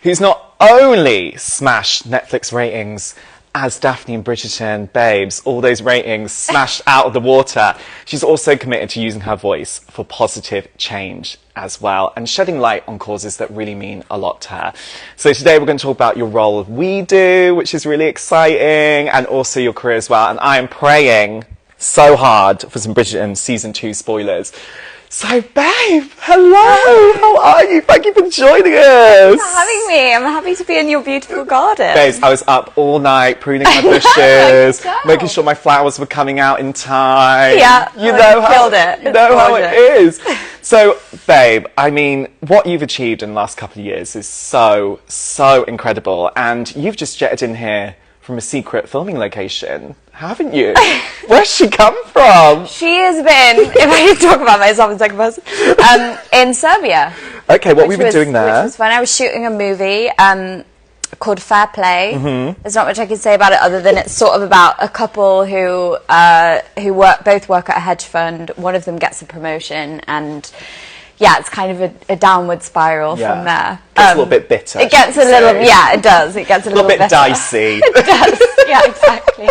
who's not only smashed Netflix ratings as Daphne in Bridgerton, babes, all those ratings smashed out of the water. She's also committed to using her voice for positive change as well, and shedding light on causes that really mean a lot to her. So today we're going to talk about your role of WeDo, which is really exciting, and also your career as well. And I am praying so hard for some Bridgerton season 2 spoilers. So, babe, hello, how are you? Thank you for joining us. Thanks for having me. I'm happy to be in your beautiful garden. Babes, I was up all night pruning my bushes, making sure my flowers were coming out in time. Yeah, you know how, killed it. You know how it is. So, babe, I mean, what you've achieved in the last couple of years is so, so incredible. And you've just jetted in here from a secret filming location, haven't you? Where's she come from? She has been, if I can talk about myself in second person, in Serbia. Okay, what have we been doing there? Which was when I was shooting a movie called Fair Play. There's not much I can say about it other than it's sort of about a couple who both work at a hedge fund. One of them gets a promotion, and yeah, it's kind of a downward spiral from there. It gets a little bit bitter. It gets a little, yeah, it does. It gets a little bit bitter. dicey. It does, yeah, exactly.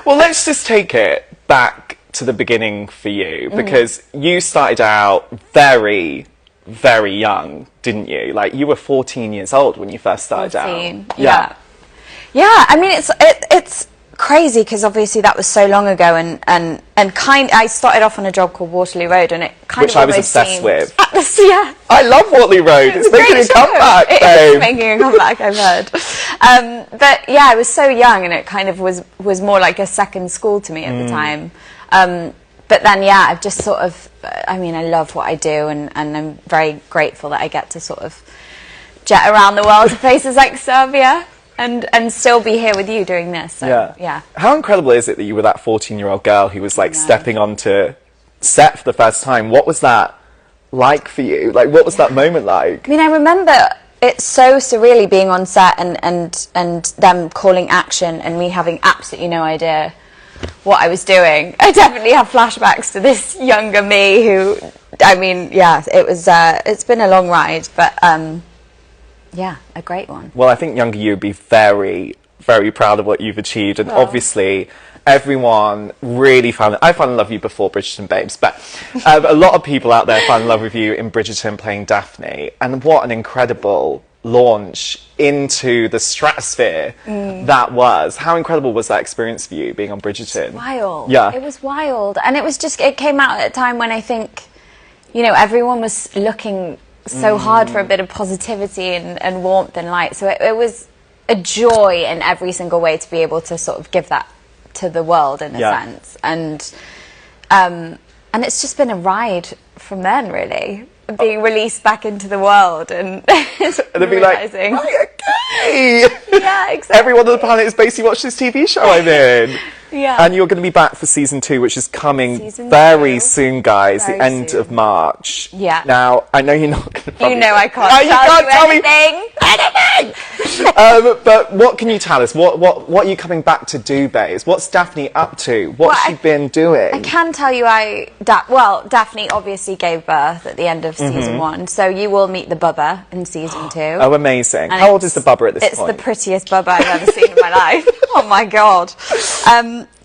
Well, let's just take it back to the beginning for you, because you started out very, very young, didn't you? Like, you were 14 years old when you first started 14, out. Yeah. Yeah, I mean, it's crazy because obviously that was so long ago, and I started off on a job called Waterloo Road, and it kind Which of I was obsessed with. Yeah, I love Waterloo Road. It's making a comeback, babe. It is making a comeback, I've heard. But yeah, I was so young, and it kind of was more like a second school to me at the time. But then, yeah, I've just sort of, I mean, I love what I do, and I'm very grateful that I get to sort of jet around the world to places like Serbia. And still be here with you doing this. So, yeah. How incredible is it that you were that 14-year-old girl who was like stepping onto set for the first time? What was that like for you? Like, what was that moment like? I mean, I remember it's so surreally being on set and them calling action and me having absolutely no idea what I was doing. I definitely have flashbacks to this younger me who, I mean, yeah, it was, it's been a long ride, but yeah, a great one. Well, I think younger you would be very, very proud of what you've achieved, and obviously everyone really I fell in love with you before Bridgerton, babes, but a lot of people out there fell in love with you in Bridgerton playing Daphne, and what an incredible launch into the stratosphere that was. How incredible was that experience for you, being on Bridgerton? It was wild. Yeah. It was wild, and it was just, it came out at a time when I think, you know, everyone was looking so hard for a bit of positivity and warmth and light. So it was a joy in every single way to be able to sort of give that to the world in a sense. And it's just been a ride from then, really. Being released back into the world and they'd be like, right, okay. Yeah, exactly. Everyone on the planet has basically watched this TV show I'm in. Yeah. And you're going to be back for season 2, which is coming very soon, guys, the end of March. Yeah. Now, I know you're not going to... You know I can't tell you anything. But what can you tell us? What are you coming back to do, babes? What's Daphne up to? What's she been doing? I can tell you Daphne obviously gave birth at the end of season 1, so you will meet the Bubba in season 2. Oh, amazing. How old is the Bubba at this point? It's the prettiest Bubba I've ever seen in my life. Oh my God.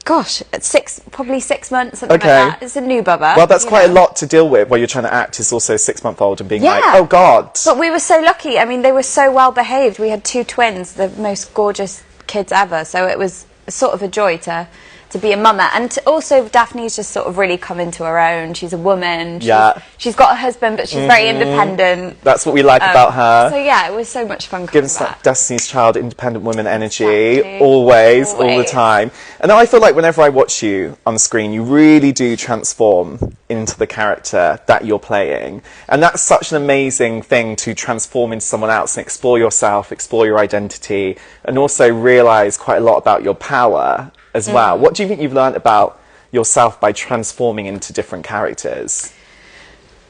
Gosh, it's probably 6 months, something like that. It's a new Bubba. Well, that's quite a lot to deal with while you're trying to act as also a 6-month-old and being like, oh God. But we were so lucky. I mean, they were so well behaved. We had 2 twins, the most gorgeous kids ever. So it was sort of a joy to be a mama. And also, Daphne's just sort of really come into her own. She's a woman. She's got a husband, but she's very independent. That's what we like about her. So yeah, it was so much fun. Gives us that Destiny's Child, independent woman energy, always, all the time. And I feel like whenever I watch you on screen, you really do transform into the character that you're playing. And that's such an amazing thing, to transform into someone else and explore yourself, explore your identity, and also realise quite a lot about your power as well. What do you think you've learned about yourself by transforming into different characters?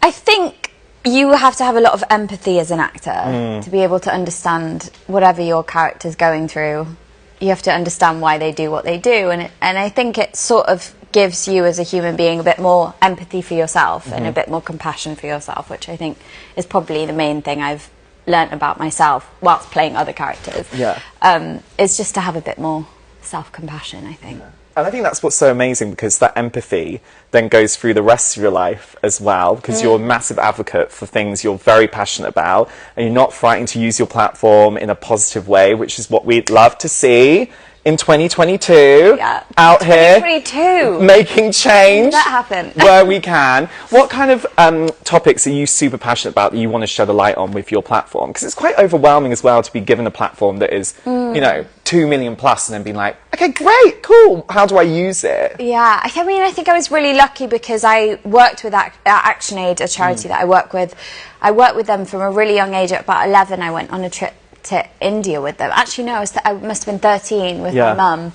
I think you have to have a lot of empathy as an actor to be able to understand whatever your character's going through. You have to understand why they do what they do, and I think it sort of gives you as a human being a bit more empathy for yourself and a bit more compassion for yourself, which I think is probably the main thing I've learnt about myself whilst playing other characters. Yeah. Is just to have a bit more self-compassion, I think. And I think that's what's so amazing, because that empathy then goes through the rest of your life as well, because you're a massive advocate for things you're very passionate about, and you're not frightened to use your platform in a positive way, which is what we'd love to see in 2022. Yeah. Out 2022. here making change That happen. where we can. What kind of topics are you super passionate about that you want to shed a light on with your platform? Because it's quite overwhelming as well to be given a platform that is, you know, 2 million plus, and then being like, okay, great, cool, how do I use it? Yeah, I mean, I think I was really lucky because I worked with ActionAid, a charity that I work with. I worked with them from a really young age. At about 11, I went on a trip to India with them. Actually, no, I must have been 13 with my mum.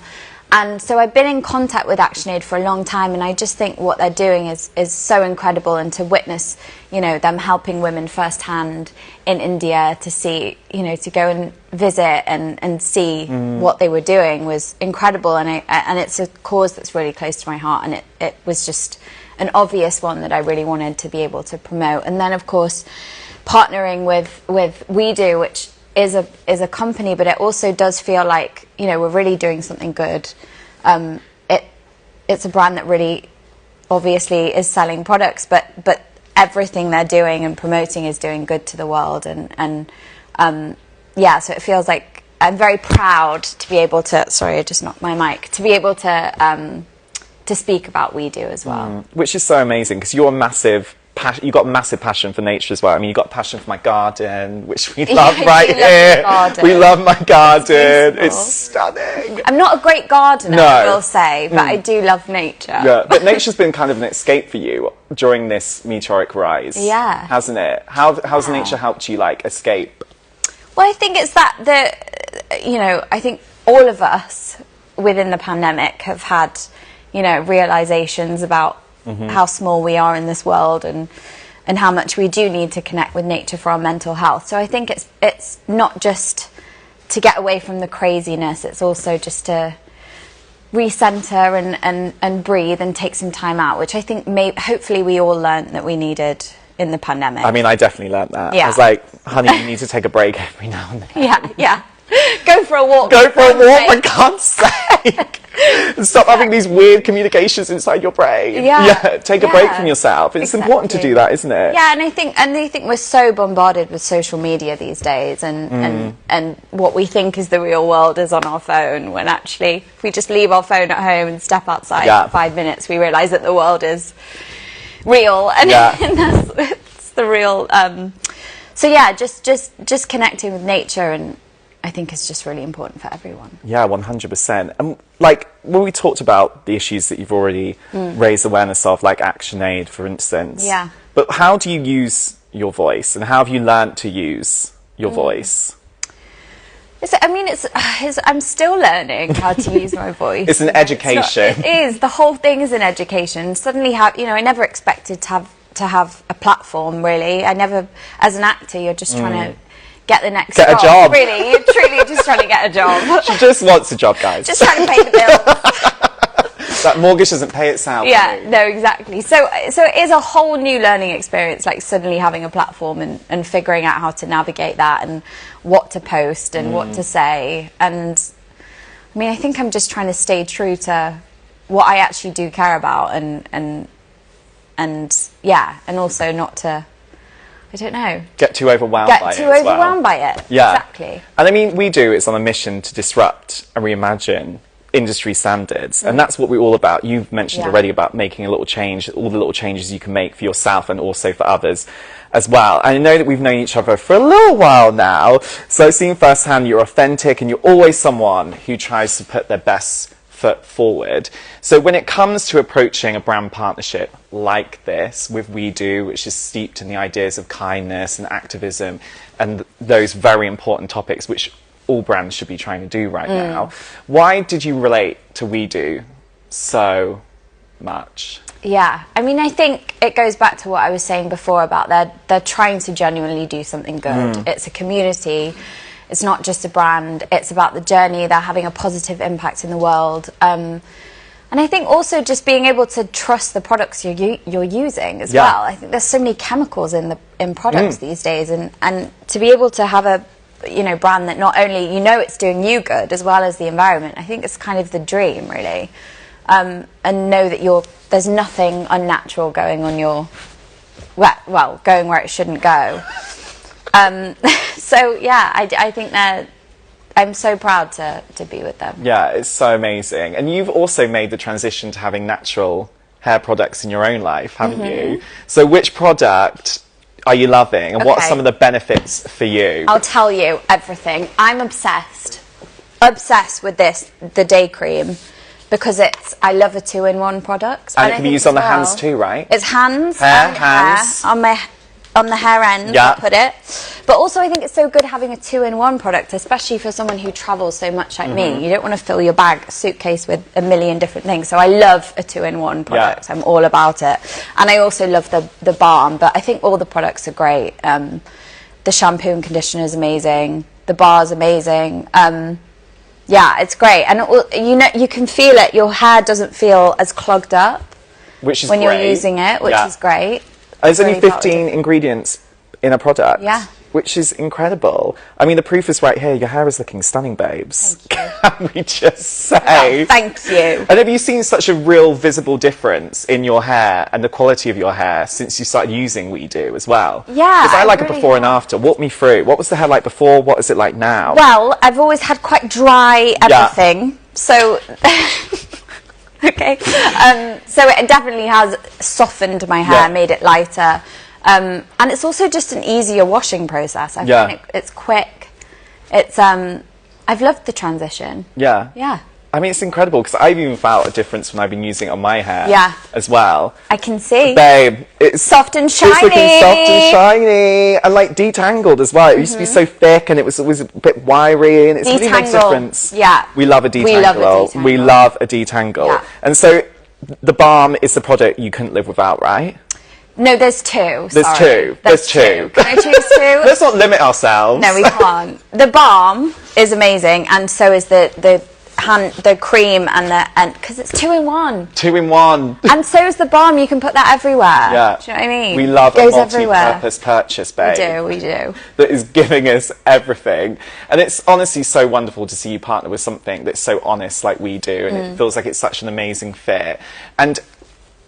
And so I've been in contact with ActionAid for a long time, and I just think what they're doing is so incredible, and to witness, you know, them helping women firsthand in India, to see, you know, to go and visit and see what they were doing was incredible, and it's a cause that's really close to my heart, and it was just an obvious one that I really wanted to be able to promote. And then, of course, partnering with WeDo, which is a company, but it also does feel like, you know, we're really doing something good. It's a brand that really obviously is selling products, but everything they're doing and promoting is doing good to the world, and yeah, so it feels like I'm very proud to be able to, sorry, I just knocked my mic, to be able to speak about WeDo as well. Which is so amazing, because you're a massive you've got a massive passion for nature as well. I mean, you've got a passion for my garden, which we love right here. We love my garden. It's stunning. I'm not a great gardener, No. I will say, but I do love nature. Yeah, but nature's been kind of an escape for you during this meteoric rise. Yeah. Hasn't it? How's nature helped you, like, escape? Well, I think it's that you know, I think all of us within the pandemic have had, you know, realizations about how small we are in this world, and how much we do need to connect with nature for our mental health. So I think it's not just to get away from the craziness, it's also just to recenter and breathe and take some time out, which I think hopefully we all learned that we needed in the pandemic. I mean, I definitely learnt that. Yeah. I was like, honey, you need to take a break every now and then. Yeah. Go for a walk. Go for a walk, for God's sake. Stop having these weird communications inside your brain. Yeah. Take a break from yourself. It's important to do that, isn't it? Yeah, and I think we're so bombarded with social media these days, and what we think is the real world is on our phone, when actually, if we just leave our phone at home and step outside for 5 minutes, we realise that the world is real, and, and that's the real. So yeah, just connecting with nature, and I think it's just really important for everyone. Yeah, 100%. And like, when we talked about the issues that you've already raised awareness of, like ActionAid, for instance. Yeah. But how do you use your voice, and how have you learnt to use your voice? I'm still learning how to use my voice. It's an education. It is. The whole thing is an education. Suddenly, I never expected to have a platform, really. I never, as an actor, you're just trying to get the next job. Really, you're truly just trying to get a job. She just wants a job, guys. Just trying to pay the bills. That mortgage doesn't pay itself. Yeah, no, exactly. So it is a whole new learning experience, like suddenly having a platform and figuring out how to navigate that, and what to post and what to say. And I mean, I think I'm just trying to stay true to what I actually do care about, and also not to, I don't know, get too overwhelmed by it. Yeah. Exactly. And I mean, WeDo is on a mission to disrupt and reimagine industry standards, and that's what we're all about. You've mentioned already about making a little change, all the little changes you can make for yourself and also for others as well. And I know that we've known each other for a little while now, so I've seen firsthand you're authentic, and you're always someone who tries to put their best foot forward. So when it comes to approaching a brand partnership like this with WeDo, which is steeped in the ideas of kindness and activism and those very important topics which all brands should be trying to do right now, why did you relate to WeDo so much? Yeah, I mean, I think it goes back to what I was saying before about they're trying to genuinely do something good. It's a community. It's not just a brand. It's about the journey. They're having a positive impact in the world. And I think also just being able to trust the products you're using as well. I think there's so many chemicals in products these days, and to be able to have a brand that not only it's doing you good as well as the environment, I think it's kind of the dream, really. And know that there's nothing unnatural going on going where it shouldn't go. So yeah, I think I'm so proud to be with them. Yeah, it's so amazing. And you've also made the transition to having natural hair products in your own life, haven't you? So which product are you loving, and what are some of the benefits for you? I'll tell you everything. I'm obsessed with the day cream, because I love a 2-in-1 product. And it can be used on the hands too, right? It's hands, hands. On the hair end, I put it. But also I think it's so good having a 2-in-1 product, especially for someone who travels so much like me. You don't want to fill your suitcase with a million different things. So I love a 2-in-1 product. I'm all about it. And I also love the balm, but I think all the products are great. The shampoo and conditioner is amazing. The bar's amazing. Yeah, it's great. And you can feel it. Your hair doesn't feel as clogged up when you're using it, which is great. There's only 15 ingredients in a product. Yeah. Which is incredible. I mean, the proof is right here. Your hair is looking stunning, babes. Thank you. Can we just say? Oh, thank you. And have you seen such a real visible difference in your hair and the quality of your hair since you started using WeDo as well? Yeah. Because I like really a before and after. Walk me through. What was the hair like before? What is it like now? Well, I've always had quite dry everything. So... Okay. So it definitely has softened my hair, made it lighter. And it's also just an easier washing process. I find it's quick. I've loved the transition. Yeah. Yeah. I mean, it's incredible, because I've even felt a difference when I've been using it on my hair as well. I can see. Babe, it's soft and shiny. It's looking soft and shiny, and like detangled as well. It used to be so thick, and it was always a bit wiry, and it's really makes a difference. Yeah. We love a detangle. We love a detangle. Yeah. And so the balm is the product you couldn't live without, right? No, there's two. There's two. Can I choose two? Let's not limit ourselves. No, we can't. The balm is amazing, and so is the cream and because it's 2-in-1. 2-in-1. And so is the balm. You can put that everywhere. Yeah. Do you know what I mean? We love a multi-purpose purchase, babe. We do. That is giving us everything. And it's honestly so wonderful to see you partner with something that's so honest like we do, and it feels like it's such an amazing fit. And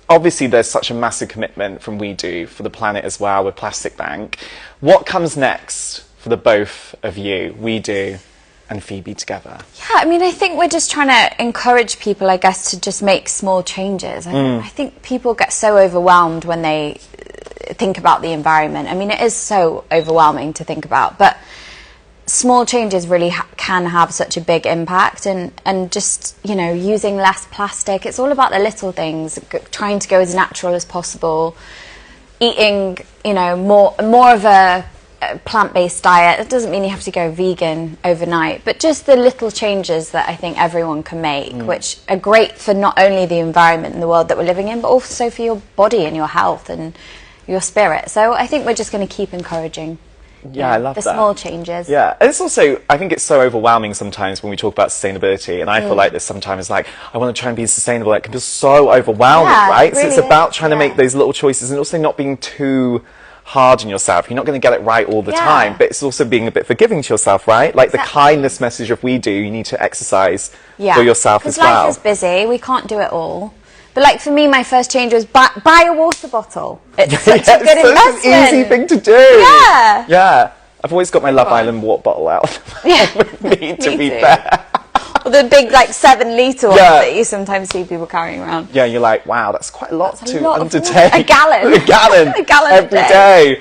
obviously there's such a massive commitment from WeDo for the planet as well with Plastic Bank. What comes next for the both of you, WeDo and Phoebe, together? Yeah, I mean, I think we're just trying to encourage people, I guess, to just make small changes. I think people get so overwhelmed when they think about the environment. I mean, it is so overwhelming to think about, but small changes really can have such a big impact, and just, using less plastic. It's all about the little things, trying to go as natural as possible, eating, more of a plant-based diet. It doesn't mean you have to go vegan overnight, but just the little changes that I think everyone can make, which are great for not only the environment and the world that we're living in, but also for your body and your health and your spirit. So I think we're just going to keep encouraging I love the small changes. Yeah, and it's also, I think it's so overwhelming sometimes when we talk about sustainability, and I feel like this sometimes, like, I want to try and be sustainable. It can be so overwhelming, right? Really, so it's about trying to make those little choices, and also not being too hard on yourself. You're not going to get it right all the time, but it's also being a bit forgiving to yourself, right? Like the kindness message of WeDo, you need to exercise for yourself as well. Because life is busy, we can't do it all. But like for me, my first change was buy a water bottle. It's such a good investment. It's an easy thing to do. Yeah. Yeah. I've always got my Love Island water bottle out with me, to be fair. Or the big, 7-litre ones that you sometimes see people carrying around. Yeah, you're like, wow, that's quite a lot to undertake. A gallon. A gallon. A gallon every day.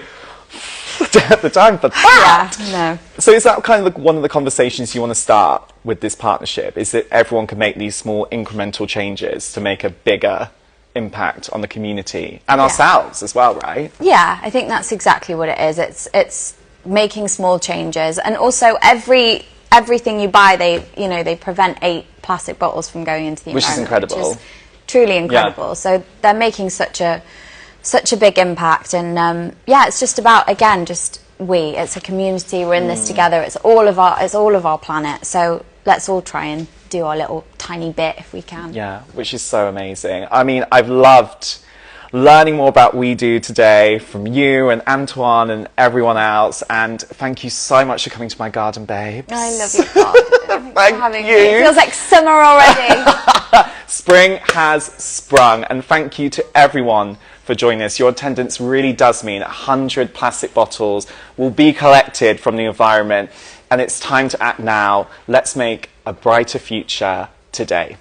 At the time for that. Yeah, no. So is that kind of one of the conversations you want to start with this partnership? Is that everyone can make these small incremental changes to make a bigger impact on the community and ourselves as well, right? Yeah, I think that's exactly what it is. It's making small changes, and also everything you buy, they prevent 8 plastic bottles from going into the environment, which is incredible. Which is truly incredible. Yeah. So they're making such a big impact, and it's just about, again, it's a community. We're in this together. It's all of our planet. So let's all try and do our little tiny bit if we can. Yeah, which is so amazing. I mean, I've loved learning more about WeDo today from you and Antoine and everyone else, and thank you so much for coming to my garden, babes. I love your garden. Thank for having you. me. It feels like summer already. Spring has sprung, and thank you to everyone for joining us. Your attendance really does mean 100 plastic bottles will be collected from the environment, and it's time to act now. Let's make a brighter future today.